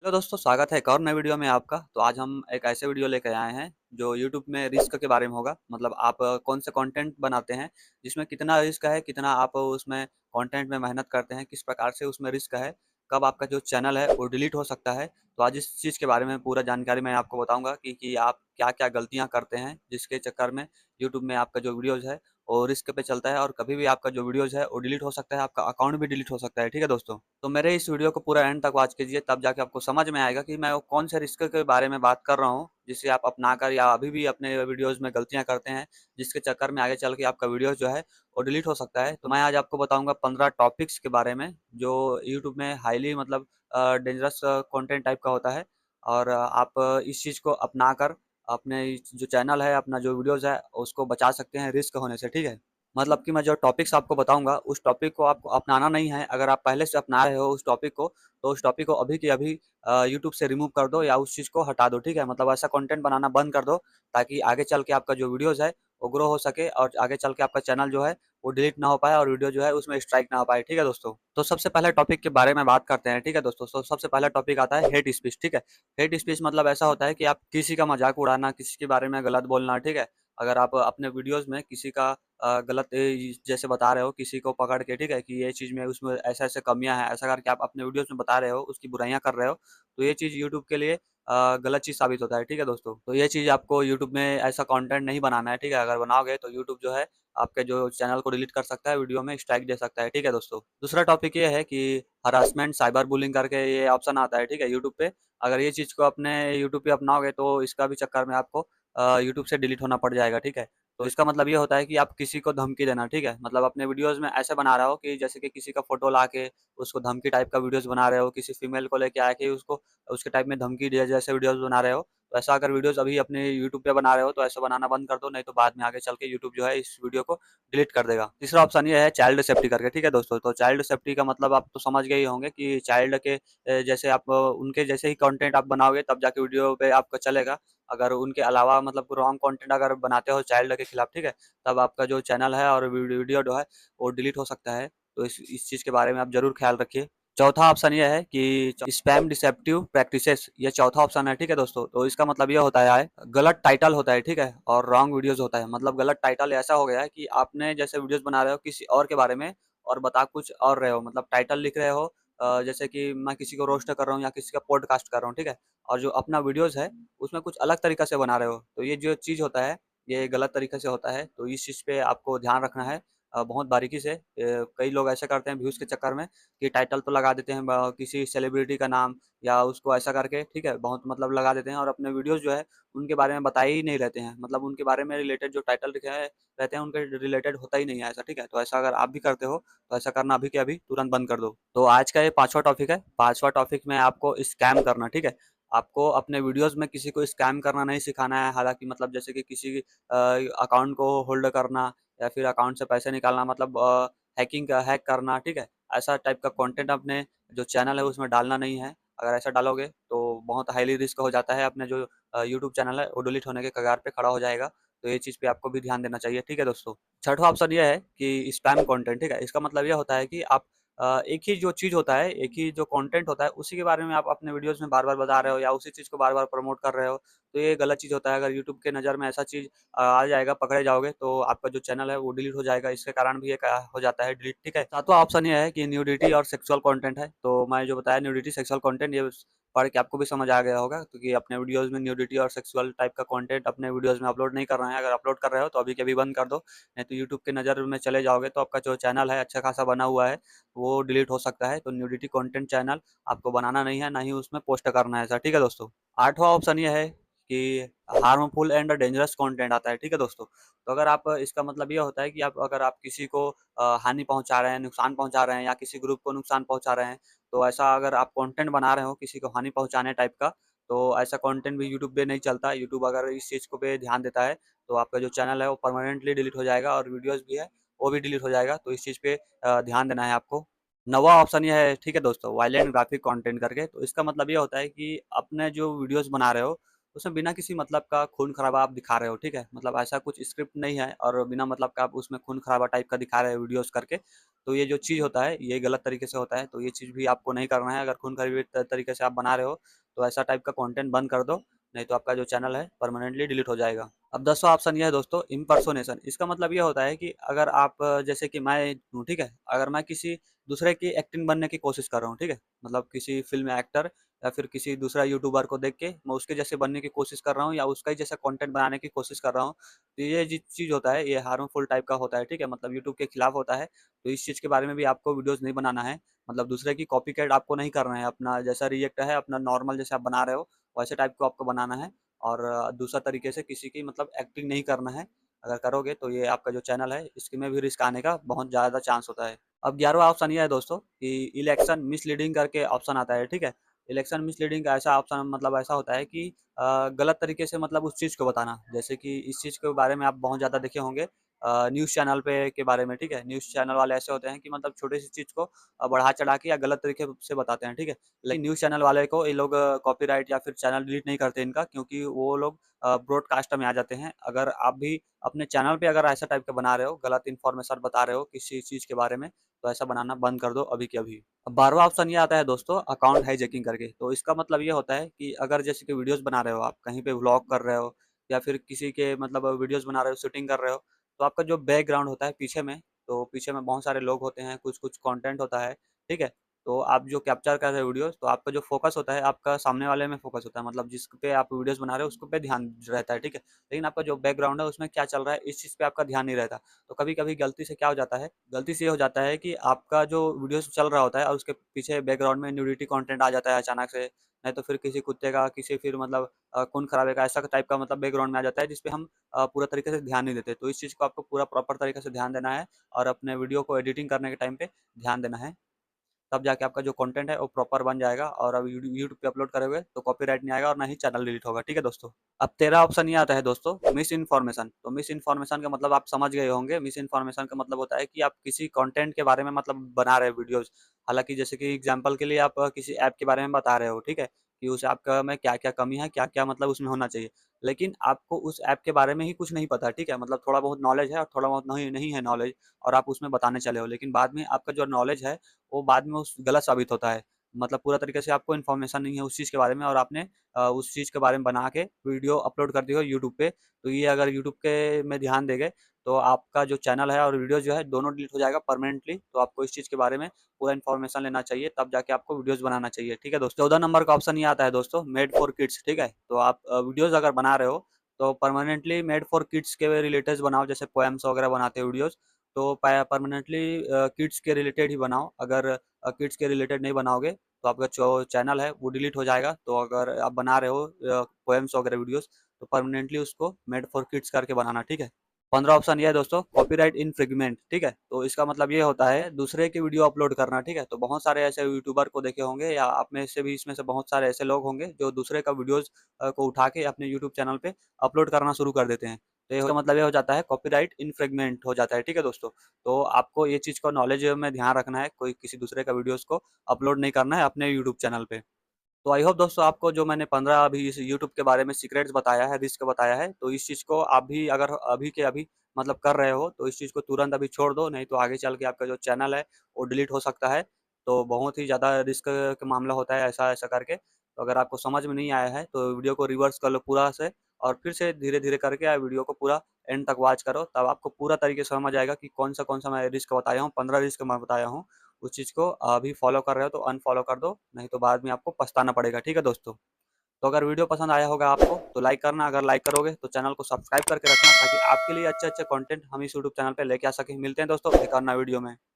Hello दोस्तों, स्वागत है एक और नए वीडियो में आपका। तो आज हम एक ऐसे वीडियो लेकर आए हैं जो यूट्यूब में रिस्क के बारे में होगा। मतलब आप कौन से कंटेंट बनाते हैं जिसमें कितना रिस्क है, कितना आप उसमें कंटेंट में मेहनत करते हैं, किस प्रकार से उसमें रिस्क है, कब आपका जो चैनल है वो डिलीट हो सकता है। तो आज इस चीज़ के बारे में पूरा जानकारी मैं आपको बताऊंगा कि आप क्या क्या गलतियां करते हैं जिसके चक्कर में यूट्यूब में आपका जो वीडियोज़ है वो रिस्क पे चलता है, और कभी भी आपका जो वीडियोज़ है वो डिलीट हो सकता है, आपका अकाउंट भी डिलीट हो सकता है। ठीक है दोस्तों, तो मेरे इस वीडियो को पूरा एंड तक वॉच कीजिए, तब जाके आपको समझ में आएगा कि मैं वो कौन से रिस्क के बारे में बात कर रहा हूँ जिसे आप अपनाकर या अभी भी अपने वीडियोज़ में गलतियाँ करते हैं, जिसके चक्कर में आगे चल के आपका वीडियो जो है वो डिलीट हो सकता है। तो मैं आज आपको बताऊँगा 15 टॉपिक्स के बारे में जो यूट्यूब में हाईली मतलब डेंजरस कंटेंट टाइप का होता है, और आप इस चीज़ को अपनाकर अपने जो चैनल है, अपना जो वीडियोज़ है उसको बचा सकते हैं रिस्क होने से। ठीक है? मतलब कि मैं जो टॉपिक्स आपको बताऊँगा उस टॉपिक को आपको अपनाना नहीं है। अगर आप पहले से अपना रहे हो उस टॉपिक को, तो उस टॉपिक को अभी के अभी यूट्यूब से रिमूव कर दो या उस चीज़ को हटा दो। ठीक है? मतलब ऐसा कंटेंट बनाना बंद कर दो, ताकि आगे चल के आपका जो वीडियोज़ है वो ग्रो हो सके, और आगे चल के आपका चैनल जो है वो डिलीट ना हो पाए और वीडियो जो है उसमें स्ट्राइक ना हो पाए। ठीक है दोस्तों? तो सबसे पहले टॉपिक के बारे में बात करते हैं। ठीक है दोस्तों? तो सबसे पहला टॉपिक आता है हेट स्पीच। ठीक है? हेट स्पीच मतलब ऐसा होता है कि आप किसी का मज़ाक उड़ाना, किसी के बारे में गलत बोलना। ठीक है? अगर आप अपने वीडियोज़ में किसी का गलत जैसे बता रहे हो किसी को पकड़ के, ठीक है, कि ये चीज़ में उसमें ऐसे-ऐसे कमियाँ हैं, ऐसा करके आप अपने वीडियोज़ में बता रहे हो, उसकी बुराइयाँ कर रहे हो, तो ये चीज़ यूट्यूब के लिए गलत चीज़ साबित होता है। ठीक है दोस्तों? तो ये चीज़ आपको यूट्यूब में ऐसा कंटेंट नहीं बनाना है। ठीक है? अगर बनाओगे तो यूट्यूब जो है आपके जो चैनल को डिलीट कर सकता है, वीडियो में स्ट्राइक दे सकता है। ठीक है दोस्तों? दूसरा टॉपिक ये है कि हरासमेंट, साइबर बुलिंग करके ये ऑप्शन आता है, ठीक है, यूट्यूब पे। अगर ये चीज़ को अपने यूट्यूब पे अपनाओगे तो इसका भी चक्कर में आपको यूट्यूब से डिलीट होना पड़ जाएगा। ठीक है? तो इसका मतलब ये होता है कि आप किसी को धमकी देना। ठीक है? मतलब अपने वीडियोज़ में ऐसे बना रहे हो कि जैसे कि किसी का फ़ोटो लाके उसको धमकी टाइप का वीडियोज़ बना रहे हो, किसी फीमेल को लेके आके उसको उसके टाइप में धमकी दिए जैसे वीडियोज़ बना रहे हो। तो ऐसा अगर वीडियोज़ अभी अपने यूट्यूब पे बना रहे हो तो ऐसा बनाना बंद कर दो, नहीं तो बाद में आगे चल के यूट्यूब जो है इस वीडियो को डिलीट कर देगा। तीसरा ऑप्शन ये है चाइल्ड सेफ्टी करके। ठीक है दोस्तों? तो चाइल्ड सेफ्टी का मतलब आप तो समझ गए ही होंगे कि चाइल्ड के जैसे आप उनके जैसे ही कंटेंट आप बनाओगे तब जाके वीडियो पे आपका चलेगा। अगर उनके अलावा मतलब रॉन्ग कंटेंट अगर बनाते हो चाइल्ड के खिलाफ, ठीक है, तब आपका जो चैनल है और वीडियो जो है वो डिलीट हो सकता है। तो इस चीज़ के बारे में आप ज़रूर ख्याल रखिए। चौथा ऑप्शन ये है कि स्पैम डिसेप्टिव प्रैक्टिसेस, ये चौथा ऑप्शन है। ठीक है दोस्तों? तो इसका मतलब ये होता है गलत टाइटल होता है, ठीक है, और रॉन्ग वीडियोज़ होता है। मतलब गलत टाइटल ऐसा हो गया है कि आपने जैसे वीडियोज़ बना रहे हो किसी और के बारे में और बता कुछ और रहे हो। मतलब टाइटल लिख रहे हो जैसे कि मैं किसी को रोस्ट कर रहा हूँ या किसी का पॉडकास्ट कर रहा हूँ, ठीक है? और जो अपना वीडियोज़ है उसमें कुछ अलग तरीक़ा से बना रहे हो। तो ये जो चीज़ होता है ये गलत तरीके से होता है, तो इस चीज़ पे आपको ध्यान रखना है बहुत बारीकी से। कई लोग ऐसा करते हैं व्यूज़ के चक्कर में कि टाइटल तो लगा देते हैं किसी सेलिब्रिटी का नाम या उसको ऐसा करके, ठीक है, बहुत मतलब लगा देते हैं, और अपने वीडियोज़ जो है उनके बारे में बताए ही नहीं रहते हैं। मतलब उनके बारे में रिलेटेड जो टाइटल लिखे हैं रहते हैं उनके रिलेटेड होता ही नहीं है ऐसा। ठीक है? तो ऐसा अगर आप भी करते हो तो ऐसा करना अभी के अभी तुरंत बंद कर दो। तो आज का ये 5वां टॉपिक है। 5वां टॉपिक में आपको स्कैम करना, ठीक है? आपको अपने वीडियोज़ में किसी को स्कैम करना नहीं सिखाना है। हालाँकि मतलब जैसे कि किसी अकाउंट को होल्ड करना या फिर अकाउंट से पैसे निकालना, मतलब हैकिंग का हैक करना, ठीक है? ऐसा टाइप का कंटेंट अपने जो चैनल है उसमें डालना नहीं है। अगर ऐसा डालोगे तो बहुत हाईली रिस्क हो जाता है, अपने जो यूट्यूब चैनल है वो डिलीट होने के कगार पे खड़ा हो जाएगा। तो ये चीज़ पे आपको भी ध्यान देना चाहिए। ठीक है दोस्तों? छठवां ऑप्शन ये है कि स्पैम कंटेंट, ठीक है? इसका मतलब ये होता है कि आप एक ही जो चीज़ होता है, एक ही जो कंटेंट होता है, उसी के बारे में आप अपने वीडियोज़ में बार-बार बता रहे हो या उसी चीज़ को बार-बार प्रमोट कर रहे हो, तो ये गलत चीज़ होता है। अगर यूट्यूब के नज़र में ऐसा चीज़ आ जाएगा, पकड़े जाओगे, तो आपका जो चैनल है वो डिलीट हो जाएगा। इसके कारण भी एक हो जाता है डिलीट, ठीक है? सातवां ऑप्शन ये है कि न्यूडिटी और सेक्सुअल कंटेंट है। तो मैं जो बताया न्यूडिटी, सेक्सुअल कंटेंट, ये पढ़ के आपको भी समझ आ गया होगा, क्योंकि अपने वीडियोज़ में न्यूडिटी और सेक्सुअल टाइप का कंटेंट अपने वीडियोज़ में अपलोड नहीं करना है। अगर अपलोड कर रहे हो तो अभी के अभी बंद कर दो, नहीं तो यूट्यूब के नज़र में चले जाओगे तो आपका जो चैनल है अच्छा खासा बना हुआ है वो डिलीट हो सकता है। तो न्यूडिटी कंटेंट चैनल आपको बनाना नहीं है, ना ही उसमें पोस्ट करना है ऐसा। ठीक है दोस्तों? 8वां ऑप्शन ये है कि हार्मफुल एंड डेंजरस कंटेंट आता है। ठीक है दोस्तों? तो अगर आप इसका मतलब ये होता है कि आप अगर आप किसी को हानि पहुँचा रहे हैं, नुकसान पहुँचा रहे हैं या किसी ग्रुप को नुकसान पहुँचा रहे हैं, तो ऐसा अगर आप कंटेंट बना रहे हो किसी को हानि पहुँचाने टाइप का, तो ऐसा कंटेंट भी यूट्यूब पे नहीं चलता। यूट्यूब अगर इस चीज़ को पे ध्यान देता है, तो आपका जो चैनल है वो परमानेंटली डिलीट हो जाएगा और वीडियोज़ भी है, वो भी डिलीट हो जाएगा। तो इस चीज़ पे ध्यान देना है आपको। 9वां ऑप्शन ये है, ठीक है दोस्तों, वायलेंट ग्राफिक कंटेंट करके। तो इसका मतलब ये होता है कि अपने जो वीडियोज़ बना रहे हो उसमें बिना किसी मतलब का खून-खराबा आप दिखा रहे हो, ठीक है? मतलब ऐसा कुछ स्क्रिप्ट नहीं है और बिना मतलब का आप उसमें खून-खराबा टाइप का दिखा रहे हो वीडियोज़ करके, तो ये जो चीज़ होता है, ये गलत तरीके से होता है, तो ये चीज़ भी आपको नहीं करना है। अगर खून-खराबे तरीके से आप बना रहे हो, तो ऐसा टाइप का कंटेंट बंद कर दो, नहीं तो आपका जो चैनल है परमानेंटली डिलीट हो जाएगा। अब 10वाँ ऑप्शन ये है दोस्तों, इम्पर्सोनेशन। इसका मतलब ये होता है कि अगर आप जैसे कि मैं हूँ, ठीक है? अगर मैं किसी दूसरे की एक्टिंग बनने की कोशिश कर रहा हूँ, ठीक है? मतलब किसी फ़िल्म एक्टर या फिर किसी दूसरा यूट्यूबर को देख के मैं उसके जैसे बनने की कोशिश कर रहा हूँ या उसका ही जैसा कंटेंट बनाने की कोशिश कर रहा हूँ। तो ये जी चीज़ होता है, ये हार्मफुल टाइप का होता है, ठीक है? मतलब यूट्यूब के खिलाफ होता है। तो इस चीज़ के बारे में भी आपको वीडियोज़ नहीं बनाना है। मतलब दूसरे की कॉपीकैट आपको नहीं करना है। अपना जैसा रिएक्ट है, अपना नॉर्मल जैसे आप बना रहे हो, वैसे टाइप को आपको बनाना है और दूसरा तरीके से किसी की मतलब एक्टिंग नहीं करना है। अगर करोगे तो ये आपका जो चैनल है, इसमें भी रिस्क आने का बहुत ज़्यादा चांस होता है। अब 11वाँ ऑप्शन ये है दोस्तों कि इलेक्शन मिसलीडिंग करके ऑप्शन आता है, ठीक है? इलेक्शन मिसलीडिंग का ऐसा ऑप्शन मतलब ऐसा होता है कि गलत तरीके से मतलब उस चीज़ को बताना। जैसे कि इस चीज़ के बारे में आप बहुत ज़्यादा देखे होंगे न्यूज़ चैनल पे के बारे में, ठीक है? न्यूज़ चैनल वाले ऐसे होते हैं कि मतलब छोटी-सी चीज़ को बढ़ा-चढ़ा के या गलत तरीके से बताते हैं, ठीक है? लेकिन न्यूज़ चैनल वाले को ये लोग कॉपीराइट या फिर चैनल डिलीट नहीं करते इनका क्योंकि वो लोग ब्रॉडकास्ट में आ जाते हैं। अगर आप भी अपने चैनल पे अगर ऐसा टाइप का बना रहे हो, गलत इन्फॉर्मेशन बता रहे हो किसी चीज़ के बारे में, तो ऐसा बनाना बंद कर दो अभी के अभी। अब 12वाँ ऑप्शन ये आता है दोस्तों अकाउंट हाइजैकिंग करके। तो इसका मतलब ये होता है कि अगर जैसे कि वीडियोज़ बना रहे हो आप, कहीं पे व्लॉग कर रहे हो या फिर किसी के मतलब वीडियोज़ बना रहे हो, शूटिंग कर रहे हो, तो आपका जो बैकग्राउंड होता है पीछे में, तो पीछे में बहुत सारे लोग होते हैं, कुछ-कुछ कंटेंट होता है, ठीक है? तो आप जो कैप्चर कर रहे हो वीडियोज़, तो आपका जो फ़ोकस होता है, आपका सामने वाले में फ़ोकस होता है। मतलब जिस पे आप वीडियोज़ बना रहे हो, उसको पे ध्यान रहता है, ठीक है? लेकिन आपका जो बैकग्राउंड है, उसमें क्या चल रहा है, इस चीज़ पे आपका ध्यान नहीं रहता। तो कभी-कभी गलती से क्या हो जाता है, गलती से ये हो जाता है कि आपका जो वीडियोज़ चल रहा होता है और उसके पीछे बैकग्राउंड में न्यूडिटी कंटेंट आ जाता है अचानक से, नहीं तो फिर किसी कुत्ते का, किसी फिर मतलब खून-खराबे का ऐसा टाइप का मतलब बैकग्राउंड में आ जाता है, जिस पे हम पूरा तरीके से ध्यान नहीं देते। तो इस चीज़ को आपको पूरा प्रॉपर तरीके से ध्यान देना है और अपने वीडियो को एडिटिंग करने के टाइम पे ध्यान देना है। तब जाके आपका जो कंटेंट है वो प्रॉपर बन जाएगा और अब यूट्यूब पे अपलोड करोगे तो कॉपीराइट नहीं आएगा और ना ही चैनल डिलीट होगा, ठीक है दोस्तों। अब 13 ऑप्शन ये आता है दोस्तों मिस इन्फॉर्मेशन। तो मिस इन्फॉर्मेशन का मतलब आप समझ गए होंगे। मिस इन्फॉर्मेशन का मतलब होता है कि आप किसी कंटेंट के बारे में मतलब बना रहे हो वीडियोज़। हालाँकि जैसे कि एग्ज़ाम्पल के लिए आप किसी ऐप के बारे में बता रहे हो, ठीक है? कि उस ऐप का में क्या-क्या कमी है, क्या-क्या मतलब उसमें होना चाहिए। लेकिन आपको उस ऐप के बारे में ही कुछ नहीं पता, ठीक है? मतलब थोड़ा बहुत नॉलेज है और थोड़ा बहुत नहीं नहीं है नॉलेज और आप उसमें बताने चले हो। लेकिन बाद में आपका जो नॉलेज है वो बाद में उस गलत साबित होता है। मतलब पूरा तरीके से आपको इन्फॉर्मेशन नहीं है उस चीज़ के बारे में और आपने उस चीज़ के बारे में बना के वीडियो अपलोड कर दी हो यूट्यूब पे, तो ये अगर यूट्यूब के में ध्यान देंगे, तो आपका जो चैनल है और वीडियो जो है दोनों डिलीट हो जाएगा परमानेंटली। तो आपको इस चीज़ के बारे में पूरा इन्फॉर्मेशन लेना चाहिए, तब जाके आपको वीडियोज़ बनाना चाहिए, ठीक है दोस्तों। 14 नंबर का ऑप्शन ये आता है दोस्तों मेड फॉर किड्स, ठीक है? तो आप वीडियोज़ अगर बना रहे हो, तो परमानेंटली मेड फॉर किड्स के रिलेटेड बनाओ, जैसे पोएम्स वगैरह बनाते हो वीडियोज़, तो परमानेंटली किड्स के रिलेटेड ही बनाओ। अगर किड्स के रिलेटेड नहीं बनाओगे तो आपका जो चैनल है वो डिलीट हो जाएगा। तो अगर आप बना रहे हो पोएम्स वगैरह वीडियोस तो परमानेंटली उसको मेड फॉर किड्स करके बनाना, ठीक है। 15 ऑप्शन ये है दोस्तों कॉपीराइट इन्फ्रिंगमेंट, ठीक है। तो इसका मतलब ये होता है दूसरे की वीडियो अपलोड करना, ठीक है। तो बहुत सारे ऐसे यूट्यूबर को देखे होंगे या आप में से भी इसमें से बहुत सारे ऐसे लोग होंगे जो दूसरे का वीडियोस को उठा के अपने यूट्यूब चैनल पे अपलोड करना शुरू कर देते हैं। तो इसका मतलब ये हो जाता है कॉपीराइट इन्फ्रिंगमेंट हो जाता है, ठीक है दोस्तों। तो आपको ये चीज़ को नॉलेज में ध्यान रखना है, कोई किसी दूसरे का वीडियोज़ को अपलोड नहीं करना है अपने यूट्यूब चैनल पे। तो आई होप दोस्तों आपको जो मैंने 15 अभी इस यूट्यूब के बारे में सीक्रेट्स बताया है, रिस्क बताया है, तो इस चीज़ को आप भी अगर अभी के अभी मतलब कर रहे हो, तो इस चीज़ को तुरंत अभी छोड़ दो, नहीं तो आगे चल के आपका जो चैनल है, वो डिलीट हो सकता है। तो बहुत ही ज़्यादा रिस्क का मामला होता है ऐसा-ऐसा करके। तो अगर आपको समझ में नहीं आया है, तो वीडियो को रिवर्स कर लो पूरा से और फिर से धीरे-धीरे करके वीडियो को पूरा एंड तक वॉच करो, तब आपको पूरा तरीके से समझ आएगा कि कौन-सा मैं रिस्क बताया हूँ, 15 रिस्क मैं बताया हूँ। उस चीज़ को अभी फॉलो कर रहे हो तो अनफॉलो कर दो, नहीं तो बाद में आपको पछताना पड़ेगा, ठीक है दोस्तों? तो अगर वीडियो पसंद आया होगा आपको तो लाइक करना, अगर लाइक करोगे तो चैनल को सब्सक्राइब करके रखना ताकि आपके लिए अच्छे-अच्छे कंटेंट हम इस यूट्यूब चैनल पे लेके आ सकें। मिलते हैं दोस्तों एक और नए वीडियो में।